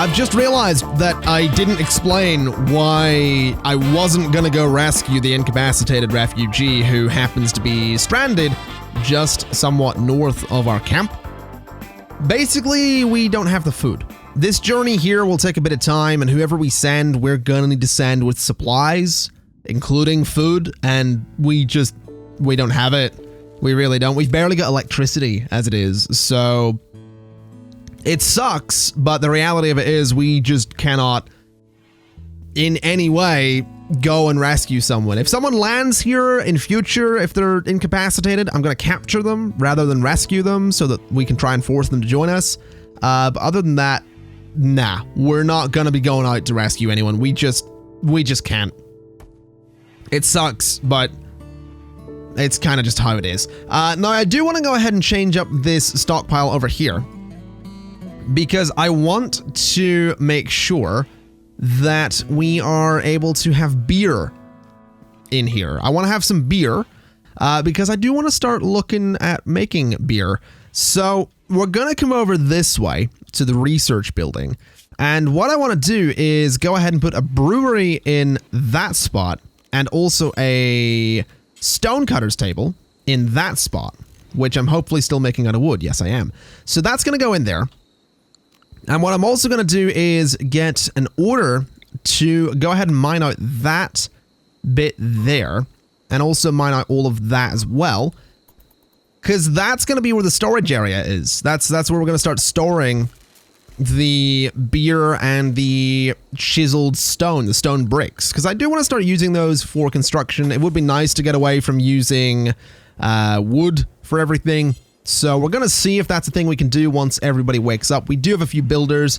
I've just realized that I didn't explain why I wasn't gonna go rescue the incapacitated refugee who happens to be stranded just somewhat north of our camp. Basically, we don't have the food. This journey here will take a bit of time, and whoever we send, we're gonna need to send with supplies, including food, and we don't have it. We really don't. We've barely got electricity as it is, so it sucks, but the reality of it is we just cannot in any way go and rescue someone. If someone lands here in future, if they're incapacitated, I'm going to capture them rather than rescue them so that we can try and force them to join us. But other than that, nah, we're not going to be going out to rescue anyone. We just can't. It sucks, but it's kind of just how it is. Now, I do want to go ahead and change up this stockpile over here, because I want to make sure that we are able to have beer in here. I want to have some beer because I do want to start looking at making beer. So we're going to come over this way to the research building. And what I want to do is go ahead and put a brewery in that spot and also a stonecutter's table in that spot, which I'm hopefully still making out of wood. Yes, I am. So that's going to go in there. And what I'm also going to do is get an order to go ahead and mine out that bit there, and also mine out all of that as well, because that's going to be where the storage area is. That's where we're going to start storing the beer and the chiseled stone, the stone bricks, because I do want to start using those for construction. It would be nice to get away from using wood for everything. So we're going to see if that's a thing we can do once everybody wakes up. We do have a few builders.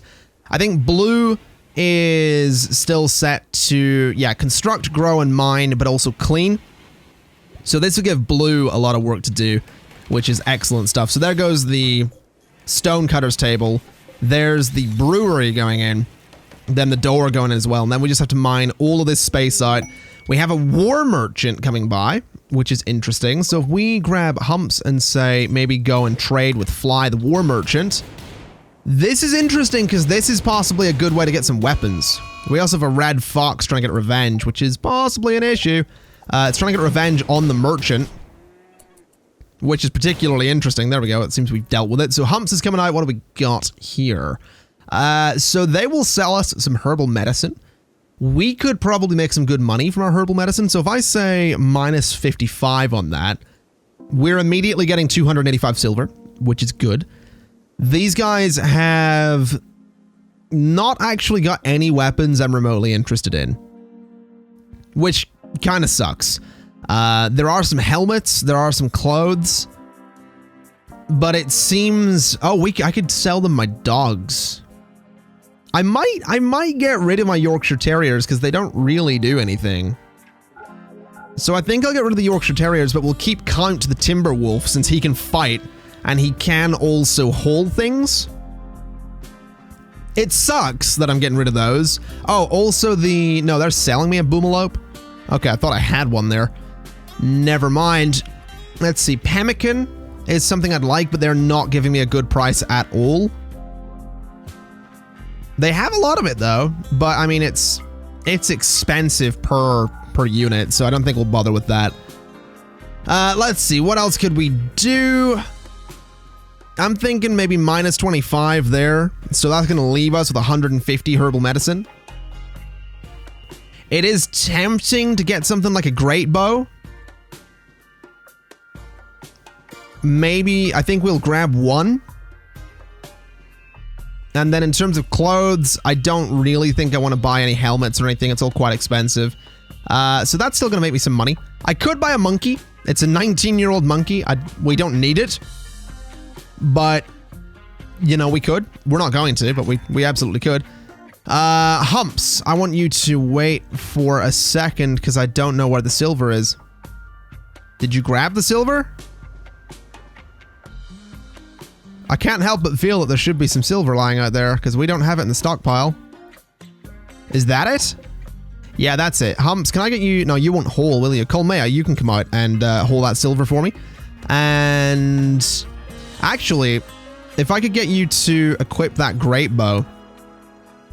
I think blue is still set to, yeah, construct, grow, and mine, but also clean. So this will give blue a lot of work to do, which is excellent stuff. So there goes the stonecutter's table. There's the brewery going in. Then the door going in as well. And then we just have to mine all of this space out. We have a war merchant coming by, which is interesting. So if we grab Humps and say maybe go and trade with Fly, the war merchant, this is interesting because this is possibly a good way to get some weapons. We also have a red fox trying to get revenge, which is possibly an issue. It's trying to get revenge on the merchant, which is particularly interesting. There we go. It seems we've dealt with it. So Humps is coming out. What do we got here? So they will sell us some herbal medicine. We could probably make some good money from our herbal medicine. So if I say minus 55 on that, we're immediately getting 285 silver, which is good. These guys have not actually got any weapons I'm remotely interested in, which kind of sucks. There are some helmets, there are some clothes, but it seems, oh, I could sell them my dogs. I might get rid of my Yorkshire Terriers because they don't really do anything. So I think I'll get rid of the Yorkshire Terriers, but we'll keep count to the Timber Wolf since he can fight and he can also haul things. It sucks that I'm getting rid of those. Oh, also no, they're selling me a Boomalope. Okay, I thought I had one there. Never mind. Let's see, pemmican is something I'd like, but they're not giving me a good price at all. They have a lot of it though, but I mean it's expensive per unit, so I don't think we'll bother with that. Let's see, what else could we do? I'm thinking maybe minus 25 there, so that's going to leave us with 150 herbal medicine. It is tempting to get something like a great bow. Maybe, I think we'll grab one. And then in terms of clothes, I don't really think I want to buy any helmets or anything. It's all quite expensive. So that's still going to make me some money. I could buy a monkey. It's a 19-year-old monkey. We don't need it. But, you know, we could. We're not going to, but we absolutely could. Humps, I want you to wait for a second because I don't know where the silver is. Did you grab the silver? I can't help but feel that there should be some silver lying out there because we don't have it in the stockpile. Is that it? Yeah, that's it. Humps, can I get you? No, you won't haul, will you? Colmea, you can come out and haul that silver for me. And actually, if I could get you to equip that great bow,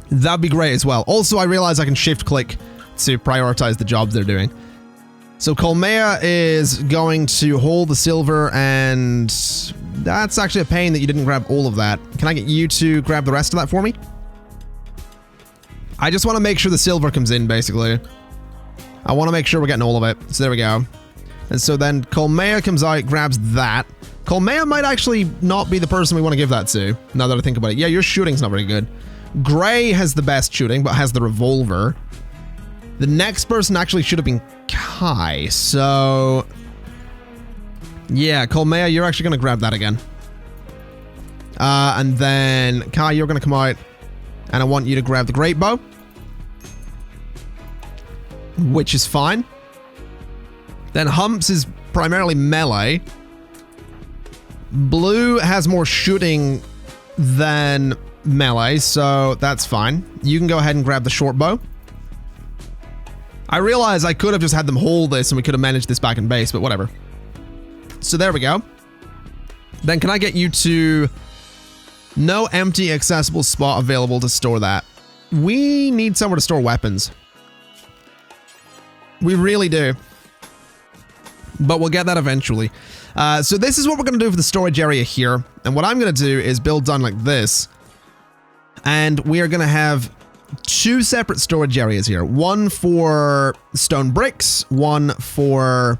That'd be great as well. Also, I realize I can shift click to prioritize the jobs they're doing. So Colmea is going to hold the silver, and that's actually a pain that you didn't grab all of that. Can I get you to grab the rest of that for me? I just want to make sure the silver comes in, basically. I want to make sure we're getting all of it. So there we go. And so then Colmea comes out, grabs that. Colmea might actually not be the person we want to give that to, now that I think about it. Yeah, your shooting's not very good. Gray has the best shooting, but has the revolver. The next person actually should have been Kai, so... yeah, Colmea, you're actually going to grab that again. And then, Kai, you're going to come out, and I want you to grab the great bow. Which is fine. Then Humps is primarily melee. Blue has more shooting than melee, so that's fine. You can go ahead and grab the short bow. I realize I could have just had them hold this and we could have managed this back in base, but whatever. So there we go. Then can I get you to... no empty accessible spot available to store that. We need somewhere to store weapons. We really do. But we'll get that eventually. So this is what we're going to do for the storage area here. And what I'm going to do is build down like this. And we are going to have 2 separate storage areas here. One for stone bricks, one for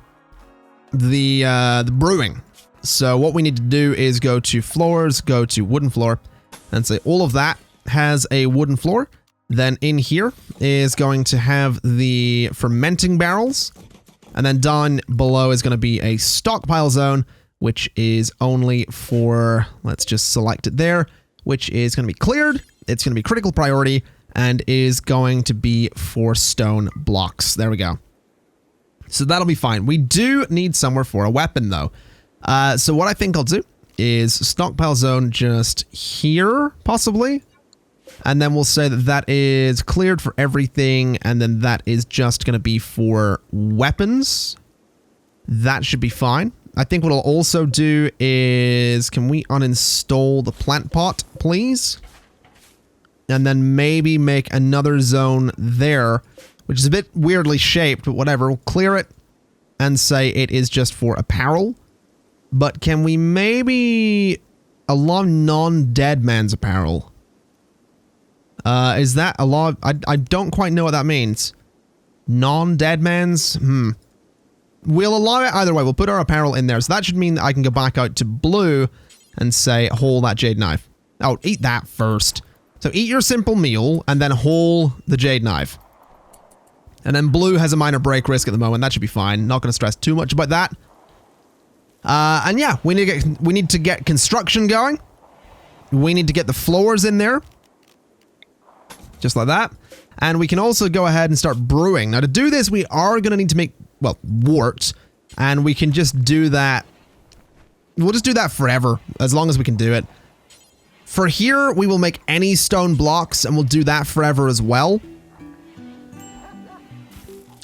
the brewing. So what we need to do is go to floors, go to wooden floor, and say all of that has a wooden floor. Then in here is going to have the fermenting barrels. And then down below is going to be a stockpile zone, which is only for, let's just select it there, which is going to be cleared. It's going to be critical priority and is going to be for stone blocks. There we go. So that'll be fine. We do need somewhere for a weapon though. So what I think I'll do is stockpile zone just here, possibly. And then we'll say that that is cleared for everything, and then that is just going to be for weapons. That should be fine. I think what I'll also do is, can we uninstall the plant pot, please? And then maybe make another zone there, which is a bit weirdly shaped, but whatever. We'll clear it and say it is just for apparel. But can we maybe allow non-dead man's apparel? Is that a law? I don't quite know what that means. Non-dead man's? We'll allow it either way. We'll put our apparel in there. So that should mean that I can go back out to blue and say, haul that jade knife. Oh, eat that first. So eat your simple meal and then haul the jade knife. And then blue has a minor break risk at the moment. That should be fine. Not going to stress too much about that. And yeah, we need to get construction going. We need to get the floors in there. Just like that. And we can also go ahead and start brewing. Now to do this, we are going to need to make, well, wort. And we can just do that. We'll just do that forever, as long as we can do it. For here, we will make any stone blocks, and we'll do that forever as well.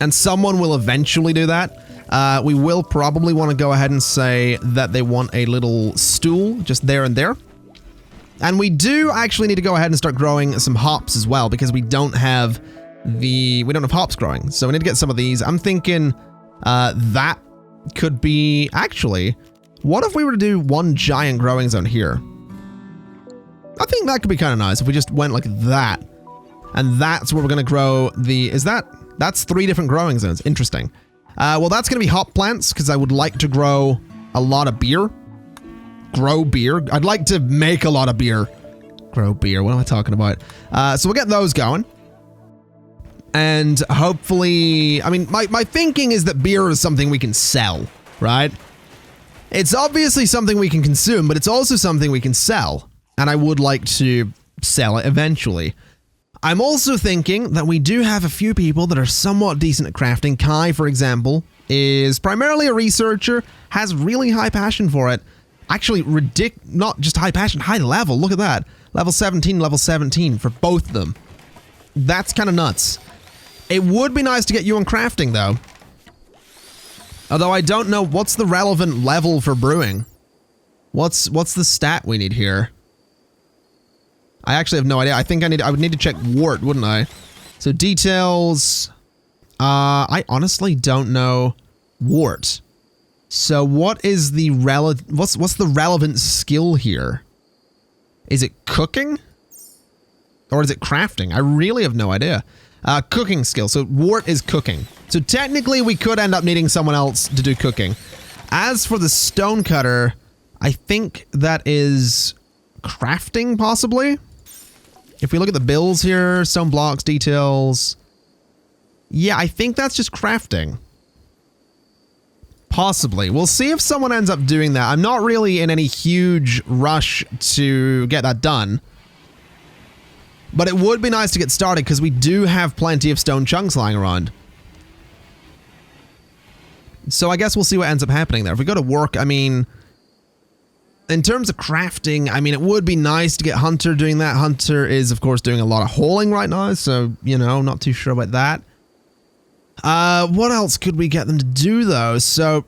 And someone will eventually do that. We will probably want to go ahead and say that they want a little stool just there and there. And we do actually need to go ahead and start growing some hops as well, because we don't have hops growing. So we need to get some of these. I'm thinking that could be, actually, what if we were to do one giant growing zone here? I think that could be kind of nice if we just went like that. And that's where we're going to grow the, that's 3 different growing zones. Interesting. Well, that's going to be hop plants, because I would like to grow a lot of beer. Grow beer. I'd like to make a lot of beer. Grow beer. What am I talking about? So we'll get those going. And hopefully, I mean, my thinking is that beer is something we can sell, right? It's obviously something we can consume, but it's also something we can sell. And I would like to sell it eventually. I'm also thinking that we do have a few people that are somewhat decent at crafting. Kai, for example, is primarily a researcher, has really high passion for it. Actually, not just high passion, high level. Look at that. Level 17 for both of them. That's kind of nuts. It would be nice to get you on crafting, though. Although I don't know what's the relevant level for brewing. What's the stat we need here? I actually have no idea. I think I would need to check wart, wouldn't I? So details. I honestly don't know wart. So what is the what's the relevant skill here? Is it cooking? Or is it crafting? I really have no idea. Cooking skill. So wart is cooking. So technically we could end up needing someone else to do cooking. As for the stonecutter, I think that is crafting possibly. If we look at the bills here, stone blocks, details. Yeah, I think that's just crafting. Possibly. We'll see if someone ends up doing that. I'm not really in any huge rush to get that done. But it would be nice to get started because we do have plenty of stone chunks lying around. So I guess we'll see what ends up happening there. If we go to work, I mean, in terms of crafting, I mean, it would be nice to get Hunter doing that. Hunter is, of course, doing a lot of hauling right now. So, you know, not too sure about that. What else could we get them to do, though? So,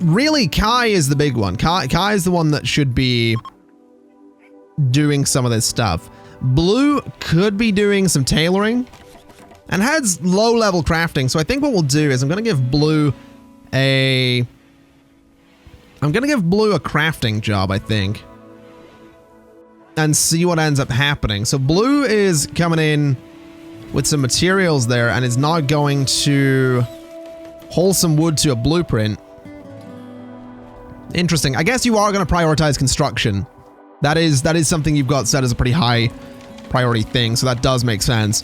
really, Kai is the big one. Kai is the one that should be doing some of this stuff. Blue could be doing some tailoring and has low-level crafting. So I think what we'll do is I'm going to give Blue a crafting job, I think, and see what ends up happening. So Blue is coming in with some materials there and is now going to haul some wood to a blueprint. Interesting. I guess you are going to prioritize construction. That is something you've got set as a pretty high priority thing, so that does make sense.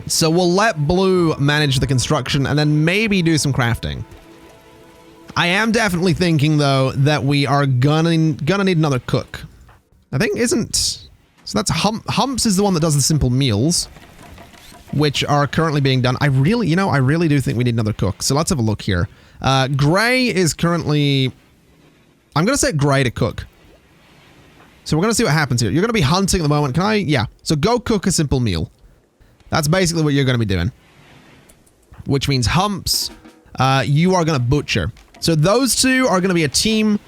So we'll let Blue manage the construction and then maybe do some crafting. I am definitely thinking, though, that we are gonna need another cook. I think so that's Humps is the one that does the simple meals, which are currently being done. I really do think we need another cook. So let's have a look here. Gray is currently... I'm going to set Gray to cook. So we're going to see what happens here. You're going to be hunting at the moment. Can I? Yeah. So go cook a simple meal. That's basically what you're going to be doing. Which means Humps, you are going to butcher. So those two are going to be a team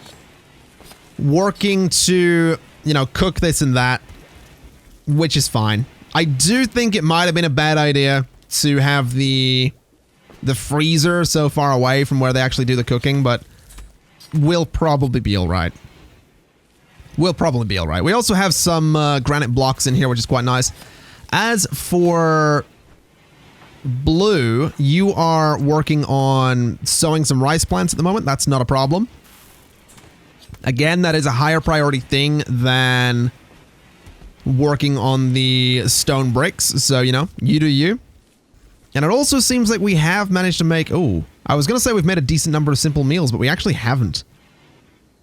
working to, you know, cook this and that, which is fine. I do think it might have been a bad idea to have the freezer so far away from where they actually do the cooking, but we'll probably be all right. We'll probably be all right. We also have some granite blocks in here, which is quite nice. As for Blue, you are working on sowing some rice plants at the moment. That's not a problem. Again, that is a higher priority thing than working on the stone bricks. So, you know, you do you. And it also seems like we have managed to make... Oh, I was going to say we've made a decent number of simple meals, but we actually haven't.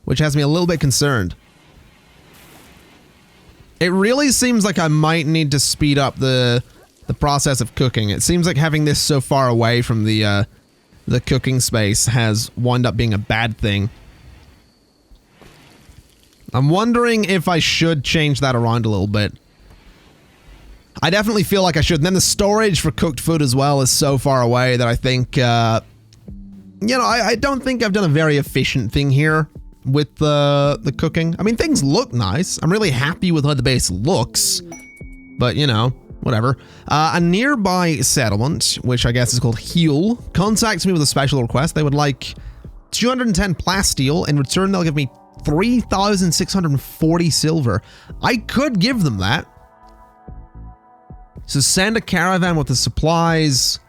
Which has me a little bit concerned. It really seems like I might need to speed up the process of cooking. It seems like having this so far away from the cooking space has wound up being a bad thing. I'm wondering if I should change that around a little bit. I definitely feel like I should. And then the storage for cooked food as well is so far away that I think, you know, I don't think I've done a very efficient thing here with the cooking. I mean, things look nice. I'm really happy with how the base looks, but you know, whatever. A nearby settlement, which I guess is called Heal, contacts me with a special request. They would like 210 plasteel. In return, they'll give me 3,640 silver. I could give them that. So send a caravan with the supplies.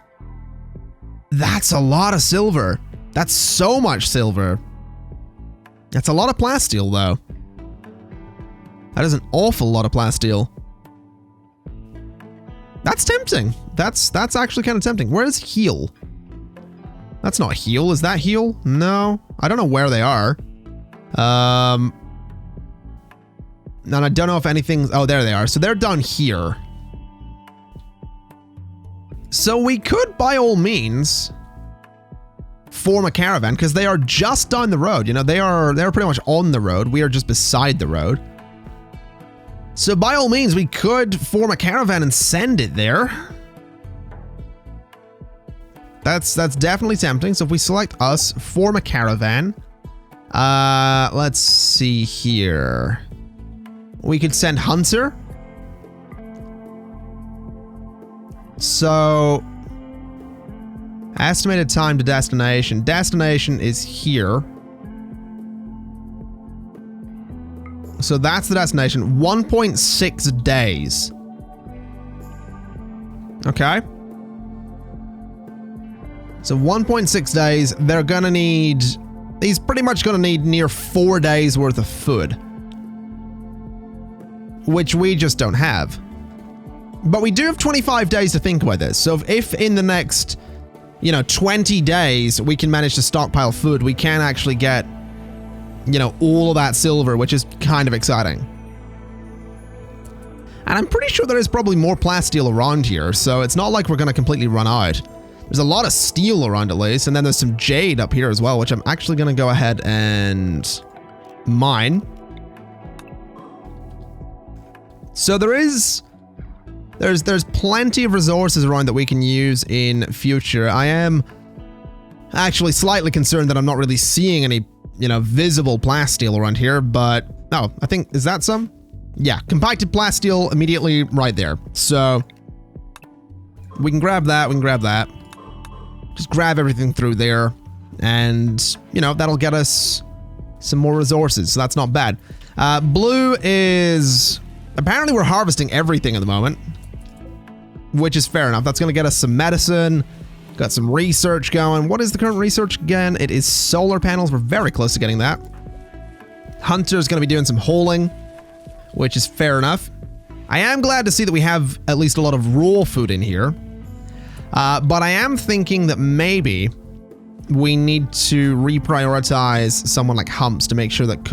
That's a lot of silver. That's so much silver. That's a lot of plasteel, though. That is an awful lot of plasteel. That's tempting. That's actually kind of tempting. Where's Heal? That's not Heal. Is that Heal? No. I don't know where they are. And I don't know if anything's... Oh, there they are. So they're down here. So we could, by all means, form a caravan, because they are just down the road. You know, they're pretty much on the road. We are just beside the road. So by all means, we could form a caravan and send it there. That's definitely tempting. So if we select us, form a caravan. Let's see here. We could send Hunter. So, estimated time to destination. Destination is here. So that's the destination. 1.6 days. Okay. So 1.6 days. They're gonna need... He's pretty much gonna need near 4 days worth of food. Which we just don't have. But we do have 25 days to think about this. So if in the next, 20 days we can manage to stockpile food, we can actually get, all of that silver, which is kind of exciting. And I'm pretty sure there is probably more plasteel around here, so it's not like we're going to completely run out. There's a lot of steel around at least, and then there's some jade up here as well, which I'm actually going to go ahead and mine. So there's plenty of resources around that we can use in future. I am actually slightly concerned that I'm not really seeing any, visible plasteel around here, but oh, I think, is that some? Yeah, compacted plasteel immediately right there. So we can grab that, Just grab everything through there, and, that'll get us some more resources, so that's not bad. Blue is... Apparently we're harvesting everything at the moment, which is fair enough. That's going to get us some medicine, got some research going. What is the current research again? It is solar panels. We're very close to getting that. Hunter's going to be doing some hauling, which is fair enough. I am glad to see that we have at least a lot of raw food in here. But I am thinking that maybe we need to reprioritize someone like Humps to make sure that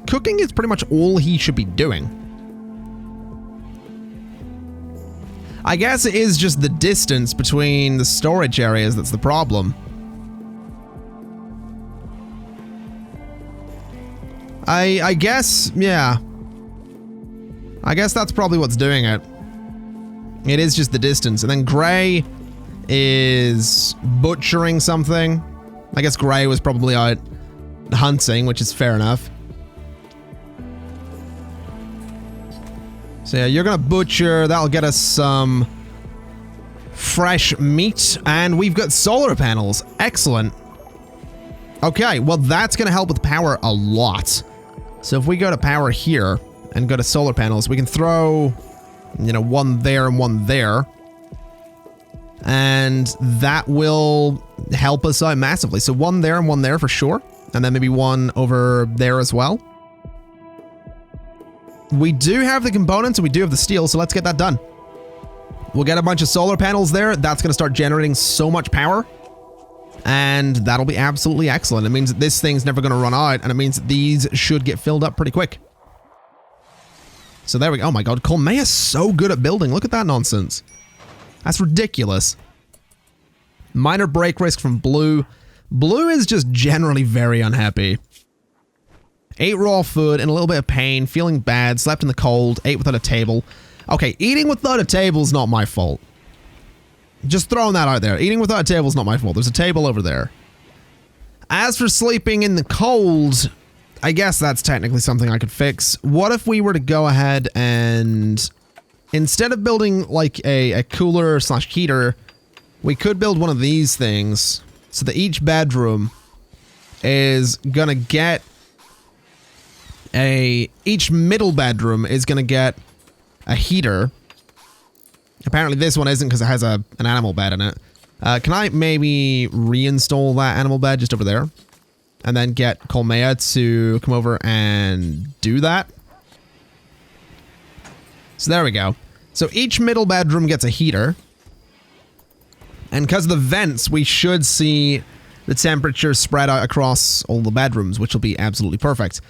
cooking is pretty much all he should be doing. I guess it is just the distance between the storage areas that's the problem. I guess, yeah. I guess that's probably what's doing it. It is just the distance. And then Gray is butchering something. I guess Gray was probably out hunting, which is fair enough. So yeah, you're gonna butcher, that'll get us some fresh meat, and we've got solar panels. Excellent. Okay, well that's gonna help with power a lot. So if we go to power here and go to solar panels, we can throw, one there and one there. And that will help us out massively. So one there and one there for sure. And then maybe one over there as well. We do have the components and we do have the steel, so let's get that done. We'll get a bunch of solar panels there. That's going to start generating so much power. And that'll be absolutely excellent. It means that this thing's never going to run out, and it means that these should get filled up pretty quick. So there we go. Oh my god, Colmeia's so good at building. Look at that nonsense. That's ridiculous. Minor break risk from Blue. Blue is just generally very unhappy. 8 raw food, in a little bit of pain, feeling bad, slept in the cold, ate without a table. Okay, eating without a table is not my fault. Just throwing that out there. Eating without a table is not my fault. There's a table over there. As for sleeping in the cold, I guess that's technically something I could fix. What if we were to go ahead and, instead of building like a cooler / heater, we could build one of these things so that each bedroom is gonna get each middle bedroom is gonna get a heater. Apparently this one isn't because it has an animal bed in it. Can I maybe reinstall that animal bed just over there? And then get Colmeia to come over and do that? So there we go. So each middle bedroom gets a heater. And because of the vents, we should see the temperature spread out across all the bedrooms, which will be absolutely perfect.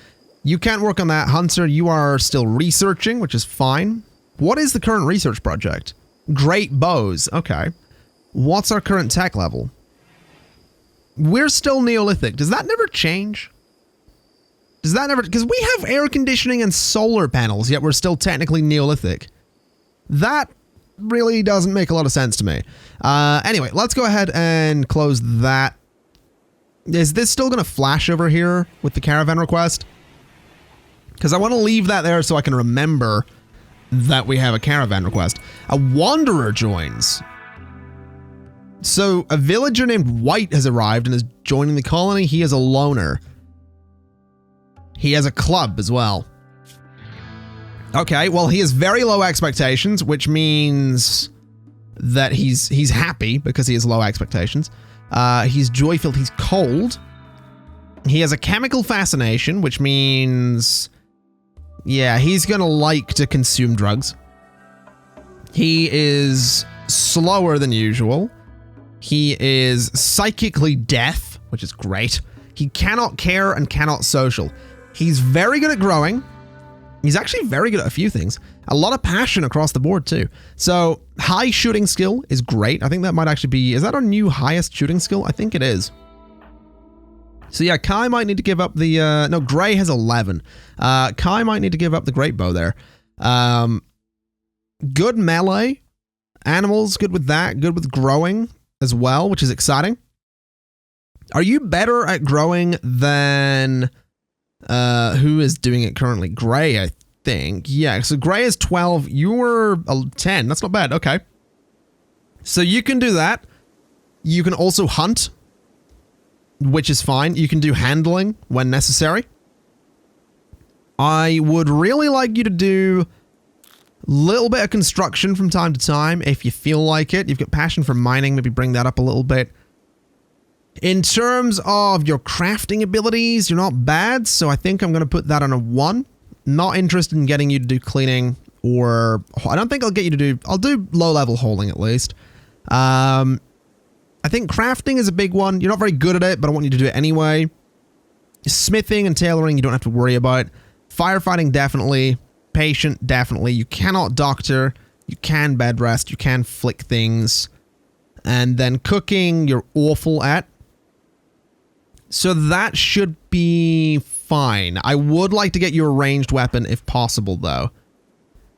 You can't work on that, Hunter. You are still researching, which is fine. What is the current research project? Great bows. Okay. What's our current tech level? We're still Neolithic. Does that never change? Does that never... Because we have air conditioning and solar panels, yet we're still technically Neolithic. That really doesn't make a lot of sense to me. Anyway, let's go ahead and close that. Is this still going to flash over here with the caravan request? Because I want to leave that there so I can remember that we have a caravan request. A wanderer joins. So a villager named White has arrived and is joining the colony. He is a loner. He has a club as well. Okay, well, he has very low expectations, which means that he's happy because he has low expectations. He's joy-filled. He's cold. He has a chemical fascination, which means, yeah, he's gonna like to consume drugs. He is slower than usual. He is psychically deaf, which is great. He cannot care and cannot social. He's very good at growing. He's actually very good at a few things. A lot of passion across the board too. So high shooting skill is great. I think that might actually be, is that our new highest shooting skill? I think it is. So yeah, Kai might need to give up the, no, Gray has 11. Kai might need to give up the great bow there. Good melee. Animals, good with that. Good with growing as well, which is exciting. Are you better at growing than, who is doing it currently? Gray, I think. Yeah, so Gray is 12. You were 10. That's not bad. Okay. So you can do that. You can also hunt, which is fine. You can do handling when necessary. I would really like you to do a little bit of construction from time to time if you feel like it. You've got passion for mining. Maybe bring that up a little bit. In terms of your crafting abilities, you're not bad, so I think I'm going to put that on a 1. Not interested in getting you to do cleaning, or I don't think I'll get you to do, I'll do low-level holding at least. I think crafting is a big one. You're not very good at it, but I want you to do it anyway. Smithing and tailoring, you don't have to worry about. Firefighting, definitely. Patient, definitely. You cannot doctor. You can bed rest. You can flick things. And then cooking, you're awful at. So that should be fine. I would like to get you a ranged weapon if possible, though.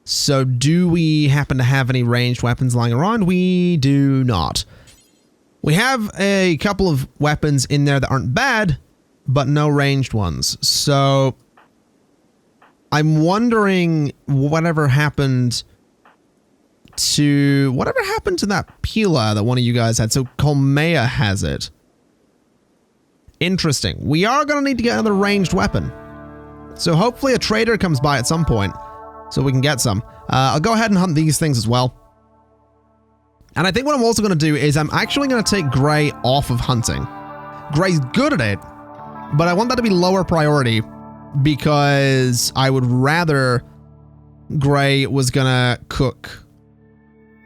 So do we happen to have any ranged weapons lying around? We do not. We have a couple of weapons in there that aren't bad, but no ranged ones. So I'm wondering whatever happened to that Pila that one of you guys had. So Colmea has it. Interesting. We are going to need to get another ranged weapon. So hopefully a trader comes by at some point so we can get some. I'll go ahead and hunt these things as well. And I think what I'm also going to do is I'm actually going to take Gray off of hunting. Gray's good at it, but I want that to be lower priority because I would rather Gray was going to cook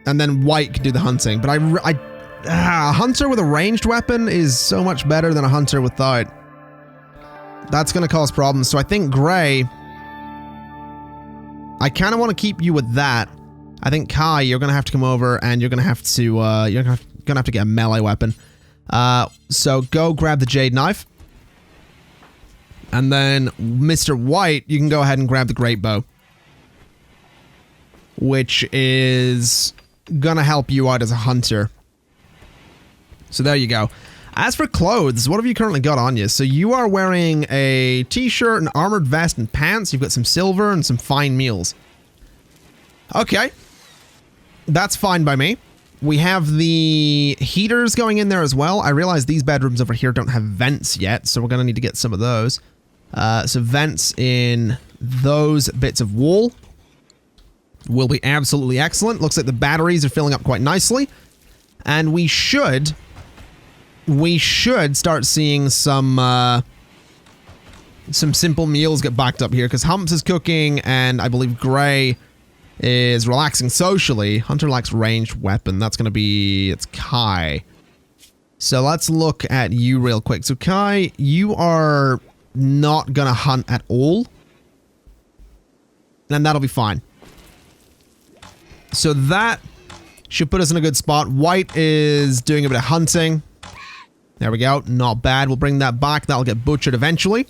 and then White could do the hunting. But a hunter with a ranged weapon is so much better than a hunter without. That's going to cause problems. So I think Gray, I kind of want to keep you with that. I think Kai, you're going to have to come over and you're going to have to, you're going to have to get a melee weapon. So go grab the jade knife. And then Mr. White, you can go ahead and grab the great bow, which is going to help you out as a hunter. So there you go. As for clothes, what have you currently got on you? So you are wearing a t-shirt, an armored vest, and pants. You've got some silver and some fine meals. Okay. That's fine by me. We have the heaters going in there as well. I realize these bedrooms over here don't have vents yet, so we're going to need to get some of those. So vents in those bits of wall will be absolutely excellent. Looks like the batteries are filling up quite nicely. And we should start seeing some simple meals get backed up here, because Humps is cooking and I believe Gray is relaxing socially. Hunter likes ranged weapon. That's going to be, it's Kai. So let's look at you real quick. So Kai, you are not going to hunt at all. And that'll be fine. So that should put us in a good spot. White is doing a bit of hunting. There we go. Not bad. We'll bring that back. That'll get butchered eventually.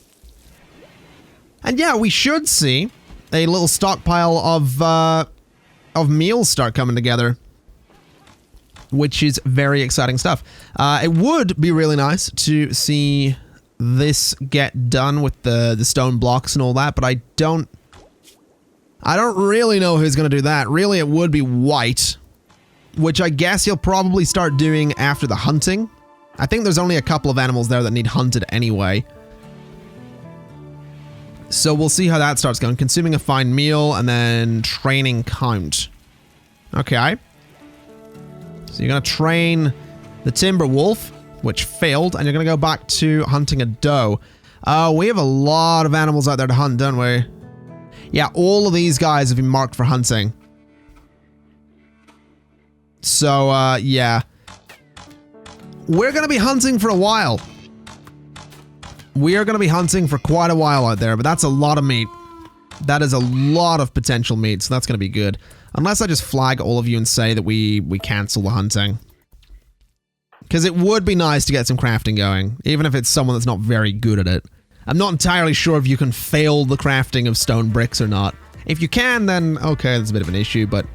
And yeah, we should see a little stockpile of meals start coming together, which is very exciting stuff. It would be really nice to see this get done with the stone blocks and all that, but I don't really know who's going to do that. Really, it would be White, which I guess he'll probably start doing after the hunting. I think there's only a couple of animals there that need hunted anyway. So we'll see how that starts going. Consuming a fine meal and then training count. Okay. So you're going to train the timber wolf, which failed, and you're going to go back to hunting a doe. We have a lot of animals out there to hunt, don't we? Yeah, all of these guys have been marked for hunting. So, yeah. We're going to be hunting for a while. We are going to be hunting for quite a while out there, but that's a lot of meat. That is a lot of potential meat, so that's going to be good. Unless I just flag all of you and say that we cancel the hunting. Because it would be nice to get some crafting going, even if it's someone that's not very good at it. I'm not entirely sure if you can fail the crafting of stone bricks or not. If you can, then okay, that's a bit of an issue, but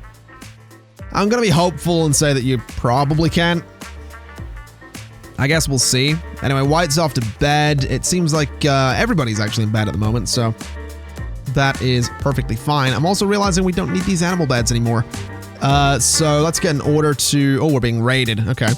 I'm going to be hopeful and say that you probably can. I guess we'll see. Anyway, White's off to bed. It seems like everybody's actually in bed at the moment, so that is perfectly fine. I'm also realizing we don't need these animal beds anymore. So let's get an order to... Oh, we're being raided. Okay.